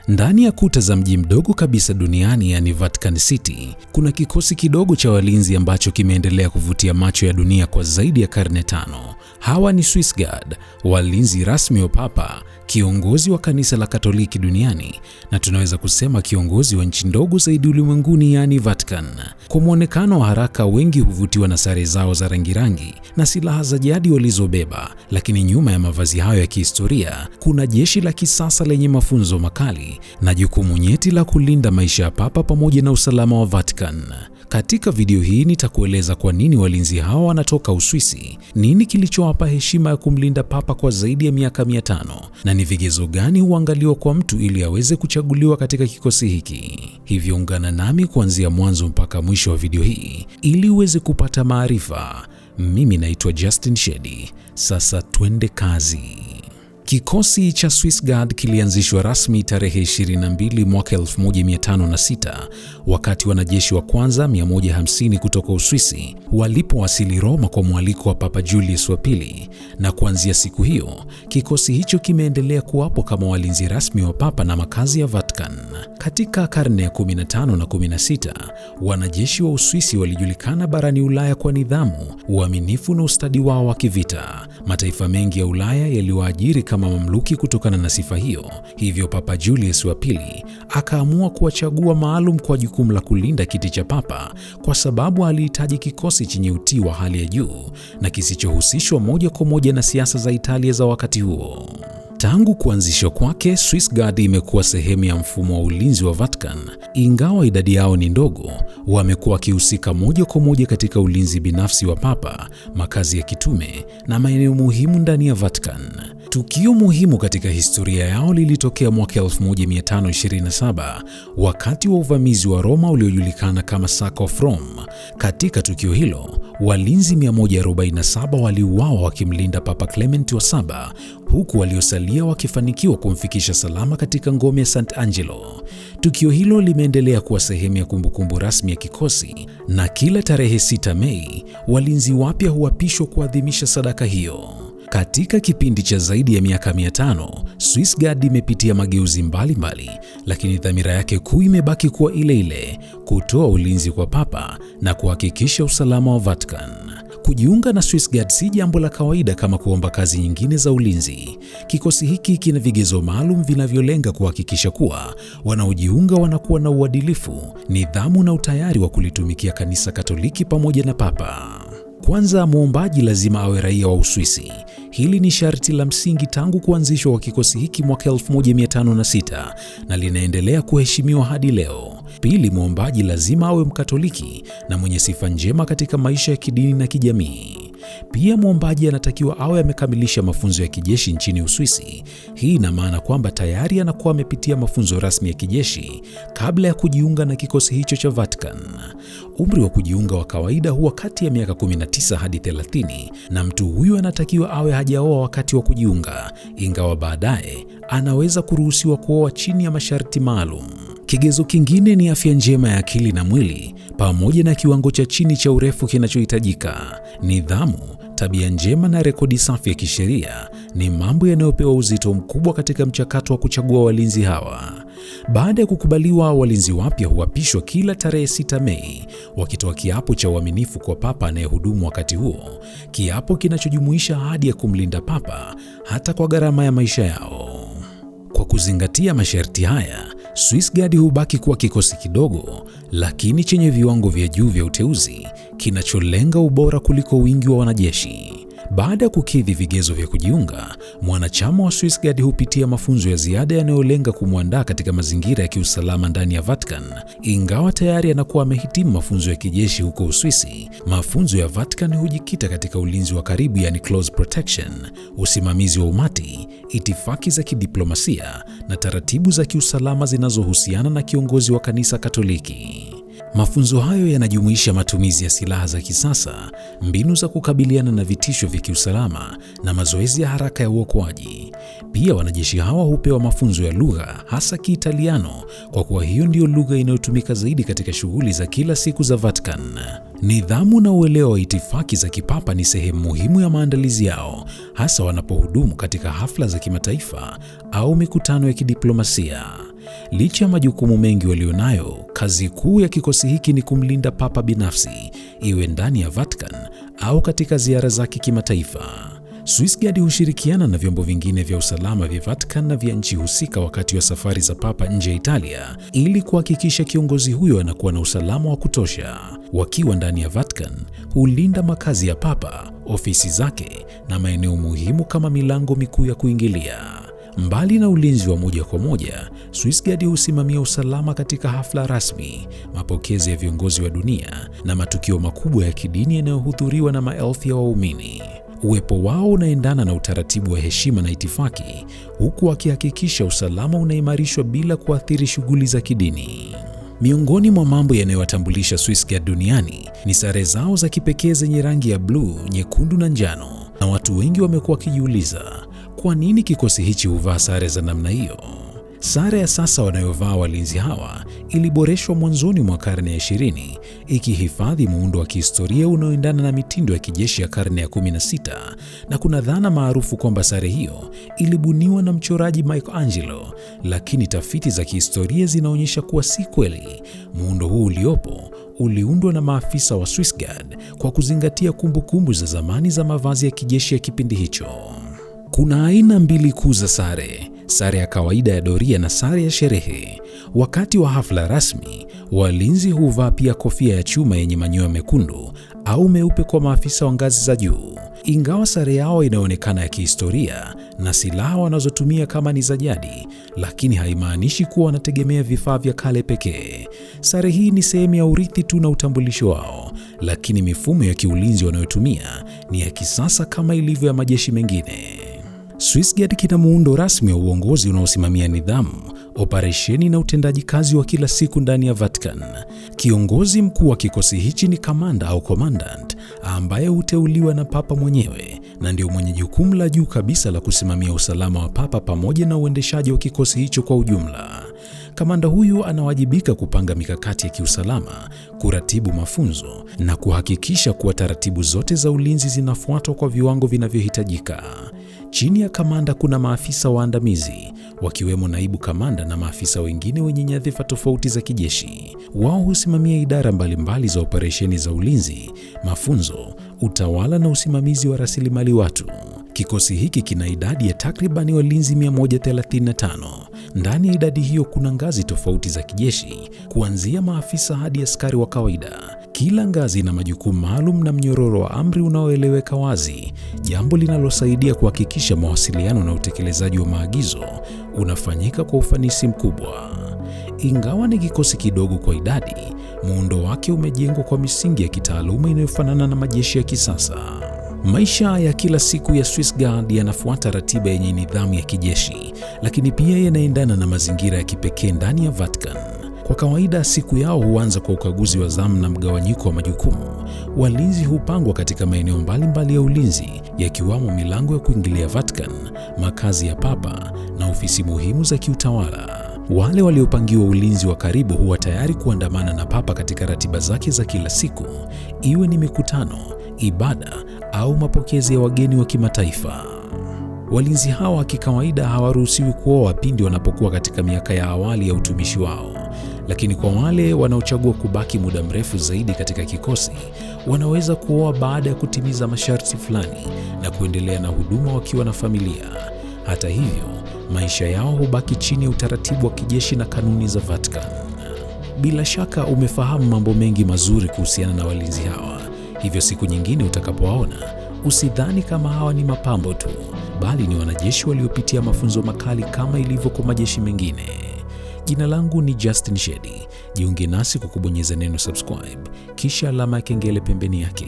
Ndani ya kuta za mji mdogo kabisa duniani, yani Vatican City, kuna kikosi kidogo cha walinzi ambacho kimeendelea kuvutia macho ya dunia kwa zaidi ya karne tano. Hawa ni Swiss Guard, walinzi rasmi wa Papa, kiongozi wa kanisa la Katoliki duniani, na tunaweza kusema kiongozi wa nchi ndogo zaidi ulimwenguni, yani Vatican. Kwa muonekano wa haraka, wengi huvutiwa na sare zao za rangi na silaha za jadi walizobeba, lakini nyuma ya mavazi hayo ya kihistoria kuna jeshi la kisasa lenye mafunzo makali na jukumu nyeti la kulinda maisha ya Papa pamoja na usalama wa Vatican. Katika video hii nitakueleza kwa nini walinzi hawa wanatoka Uswisi, nini kilichowapa heshima ya kumlinda Papa kwa zaidi ya miaka 500, na ni vigezo gani huangaliwa kwa mtu ili aweze kuchaguliwa katika kikosi hiki. Hivyo ungana nami kuanzia mwanzo mpaka mwisho wa video hii ili uweze kupata maarifa. Mimi naitwa Justin Shedi. Sasa twende kazi. Kikosi cha Swiss Guard kilianzishwa rasmi tarehe 22 mwaka 1506 wakati wanajeshi wa kwanza 150 kutoka Uswisi walipowasili Roma kwa mwaliko wa Papa Julius wa pili, na kuanzia siku hiyo kikosi hicho kimeendelea kuwapo kama walinzi rasmi wa Papa na makazi ya Vatican. Katika karne ya 15 na 16, wanajeshi wa Uswisi walijulikana barani Ulaya kwa nidhamu, uaminifu na ustadi wao wa kivita. Mataifa mengi ya Ulaya yaliwaajiri kama mamluki kutokana na sifa hiyo. Hivyo Papa Julius wa pili akaamua kuwachagua maalum kwa jukumu la kulinda kiti cha Papa, kwa sababu alihitaji kikosi chenye utii wa hali ya juu na kisichohusishwa moja kwa moja na siasa za Italia za wakati huo. Tangu kuanzishwa kwake, Swiss Guard imekuwa sehemu ya mfumo wa ulinzi wa Vatican. Ingawa idadi yao ni ndogo, wamekuwa wakihusika moja kwa moja katika ulinzi binafsi wa Papa, makazi ya kitume na maeneo muhimu ndani ya Vatican. Tukio muhimu katika historia yao lilitokea mwaka 1527 wakati wa uvamizi wa Roma uliojulikana kama Sack of Rome. Katika tukio hilo, walinzi 147 waliuawa wakimlinda Papa Clement wa saba, huku waliosalia wakifanikiwa kumfikisha salama katika ngome ya Sant'Angelo. Tukio hilo limeendelea kuwa sehemu ya kumbukumbu rasmi ya kikosi, na kila tarehe 6 Mei walinzi wapya huapishwa kuadhimisha sadaka hiyo. Katika kipindi cha zaidi ya miaka 500, Swiss Guard imepitia mageuzi mbalimbali, lakini dhamira yake kuu imebaki kuwa ile ile: kutoa ulinzi kwa Papa na kuhakikisha usalama wa Vatican. Kujiunga na Swiss Guard si jambo la kawaida kama kuomba kazi nyingine za ulinzi. Kikosi hiki kina vigezo maalum vinavyolenga kuhakikisha kuwa wanaojiunga wanakuwa na uadilifu, nidhamu na utayari wa kulitumikia kanisa Katoliki pamoja na Papa. Kwanza, muombaji lazima awe raia wa Uswisi. Hili ni sharti la msingi tangu kuanzishwa kwa kikosi hiki mwaka 1506 na linaendelea kuheshimiwa hadi leo. Pili, muombaji lazima awe Mkatoliki na mwenye sifa njema katika maisha ya kidini na kijamii. Pia muombaji anatakiwa awe amekamilisha mafunzo ya kijeshi nchini Uswisi. Hii ina maana kwamba tayari anakuwa amepitia mafunzo rasmi ya kijeshi kabla ya kujiunga na kikosi hicho cha Vatican. Umri wa kujiunga wa kawaida huwa kati ya miaka 19 hadi 30, na mtu huyu anatakiwa awe hajaoa wakati wa kujiunga, ingawa baadaye anaweza kuruhusiwa kuoa chini ya masharti maalum. Kigezo kingine ni afya njema ya akili na mwili pamoja na kiwango cha chini cha urefu kinachohitajika. Nidhamu, tabia njema na rekodi safi ya kisheria ni mambo yanayopewa uzito mkubwa katika mchakato wa kuchagua walinzi hawa. Baada ya kukubaliwa, walinzi wapya huapishwa kila tarehe 6 Mei, wakitoa kiapo cha uaminifu kwa Papa anayehudumu wakati huo, kiapo kinachojumuisha ahadi ya kumlinda Papa hata kwa gharama ya maisha yao. Kwa kuzingatia masharti haya, Swiss Guard hubaki kuwa kikosi kidogo lakini chenye viwango vya juu vya uteuzi, kinacholenga ubora kuliko wingi wa wanajeshi. Baada ya kukidhi vigezo vya kujiunga, mwanachama wa Swiss Guard hupitia mafunzo ya ziada yanayolenga kumwandaa katika mazingira ya kiusalama ndani ya Vatican. Ingawa tayari anakuwa amehitimu mafunzo ya kijeshi huko Uswisi, mafunzo ya Vatican hujikita katika ulinzi wa karibu, yani close protection, usimamizi wa umati, itifaki za kidiplomasia na taratibu za kiusalama zinazohusiana na kiongozi wa kanisa Katoliki. Mafunzo hayo yanajumuisha matumizi ya silaha za kisasa, mbinu za kukabiliana na vitisho vya kiusalama na mazoezi ya haraka ya uokoaji. Pia wanajeshi hawa hupewa mafunzo ya lugha, hasa Kiitaliano, kwa kuwa hiyo ndiyo lugha inayotumika zaidi katika shughuli za kila siku za Vatican. Nidhamu na uelewa wa itifaki za kipapa ni sehemu muhimu ya maandalizi yao, hasa wanapohudumu katika hafla za kimataifa au mikutano ya kidiplomasia. Licha ya majukumu mengi walionayo, kazi kuu ya kikosi hiki ni kumlinda Papa binafsi, iwe ndani ya Vatican au katika ziara zake kimataifa. Swiss Guard hushirikiana na vyombo vingine vya usalama vya Vatican na vya nchi husika wakati wa safari za Papa nje ya Italia ili kuhakikisha kiongozi huyo anakuwa na usalama wa kutosha. Wakiwa ndani ya Vatican, hulinda makazi ya Papa, ofisi zake na maeneo muhimu kama milango mikuu ya kuingilia. Mbali na ulinzi wa moja kwa moja, Swiss Guard husimamia usalama katika hafla rasmi, mapokezi ya viongozi wa dunia na matukio makubwa ya kidini yanayohudhuriwa na maelfu ya waumini. Uwepo wao unaendana na utaratibu wa heshima na itifaki, huku wakihakikisha usalama unaimarishwa bila kuathiri shughuli za kidini. Miongoni mwa mambo yanayowatambulisha Swiss Guard duniani ni sare zao za kipekee zenye rangi ya bluu, nyekundu na njano, na watu wengi wamekuwa wakijiuliza kwa nini kikosi hichi huvaa sare za namna hiyo. Sare ya sasa wanayovaa walinzi hawa iliboreshwa mwanzoni mwa karne ya 20, ikihifadhi muundo wa kihistoria unaoendana na mitindo ya kijeshi ya karne ya 16, na kuna dhana maarufu kwamba sare hiyo ilibuniwa na mchoraji Michelangelo, lakini tafiti za kihistoria zinaonyesha kuwa si kweli. Muundo huu uliopo uliundwa na maafisa wa Swiss Guard kwa kuzingatia kumbukumbu za zamani za mavazi ya kijeshi ya kipindi hicho. Kuna aina mbili kuu za sare: sare ya kawaida ya doria na sare ya sherehe. Wakati wa hafla rasmi, walinzi huvaa pia kofia ya chuma yenye manyoya mekundu au meupe kwa maafisa wa ngazi za juu. Ingawa sare yao inaonekana ya kihistoria na silaha wanazotumia kama ni za jadi, lakini haimaanishi kuwa wanategemea vifaa vya kale pekee. Sare hii ni sehemu ya urithi tu na utambulisho wao, lakini mifumo ya kiulinzi wanayotumia ni ya kisasa kama ilivyo ya majeshi mengine. Swiss Guard kina muundo rasmi wa uongozi unaosimamia nidhamu, operesheni na utendaji kazi wa kila siku ndani ya Vatican. Kiongozi mkuu wa kikosi hichi ni kamanda au commandant, ambaye huteuliwa na Papa mwenyewe na ndio mwenye jukumu la juu kabisa la kusimamia usalama wa Papa pamoja na uendeshaji wa kikosi hicho kwa ujumla. Kamanda huyu anawajibika kupanga mikakati ya kiusalama, kuratibu mafunzo na kuhakikisha kuwa taratibu zote za ulinzi zinafuatwa kwa viwango vinavyohitajika. Chini ya kamanda kuna maafisa waandamizi, wakiwemo naibu kamanda na maafisa wengine wenye nyadhifa tofauti za kijeshi. Wao husimamia idara mbalimbali za operesheni za ulinzi, mafunzo, utawala na usimamizi wa rasilimali watu. Kikosi hiki kina idadi ya takribani walinzi 135. Ndani ya idadi hiyo kuna ngazi tofauti za kijeshi, kuanzia maafisa hadi askari wa kawaida. Kila ngazi ina majukumu maalum na mnyororo wa amri unaoeleweka wazi, jambo linalosaidia kuhakikisha mawasiliano na utekelezaji wa maagizo unafanyika kwa ufanisi mkubwa. Ingawa ni kikosi kidogo kwa idadi, muundo wake umejengwa kwa misingi ya kitaaluma inayofanana na majeshi ya kisasa. Maisha ya kila siku ya Swiss Guard yanafuata ratiba yenye nidhamu ya kijeshi, lakini pia yanaendana na mazingira ya kipekee ndani ya Vatican. Kwa kawaida, siku yao huanza kwa ukaguzi wa zamu na mgawanyiko wa majukumu. Walinzi hupangwa katika maeneo mbalimbali ya ulinzi, yakiwamo milango ya kuingilia Vatican, makazi ya Papa na ofisi muhimu za kiutawala. Wale waliopangiwa ulinzi wa karibu huwa tayari kuandamana na Papa katika ratiba zake za kila siku, iwe ni mikutano, ibada au mapokezi ya wageni wa kimataifa. Walinzi hawa kikawaida hawaruhusiwi kuoa pindi wanapokuwa katika miaka ya awali ya utumishi wao, lakini kwa wale wanaochagua kubaki muda mrefu zaidi katika kikosi, wanaweza kuoa baada ya kutimiza masharti fulani na kuendelea na huduma wakiwa na familia. Hata hivyo, maisha yao hubaki chini ya utaratibu wa kijeshi na kanuni za Vatican. Bila shaka umefahamu mambo mengi mazuri kuhusiana na walinzi hawa. Hivyo siku nyingine utakapowaona, usidhani kama hawa ni mapambo tu, bali ni wanajeshi waliopitia mafunzo makali kama ilivyo kwa majeshi mengine. Jina langu ni Justin Shedi. Jiunge nasi kwa kubonyeza neno subscribe, kisha alama ya kengele pembeni yake.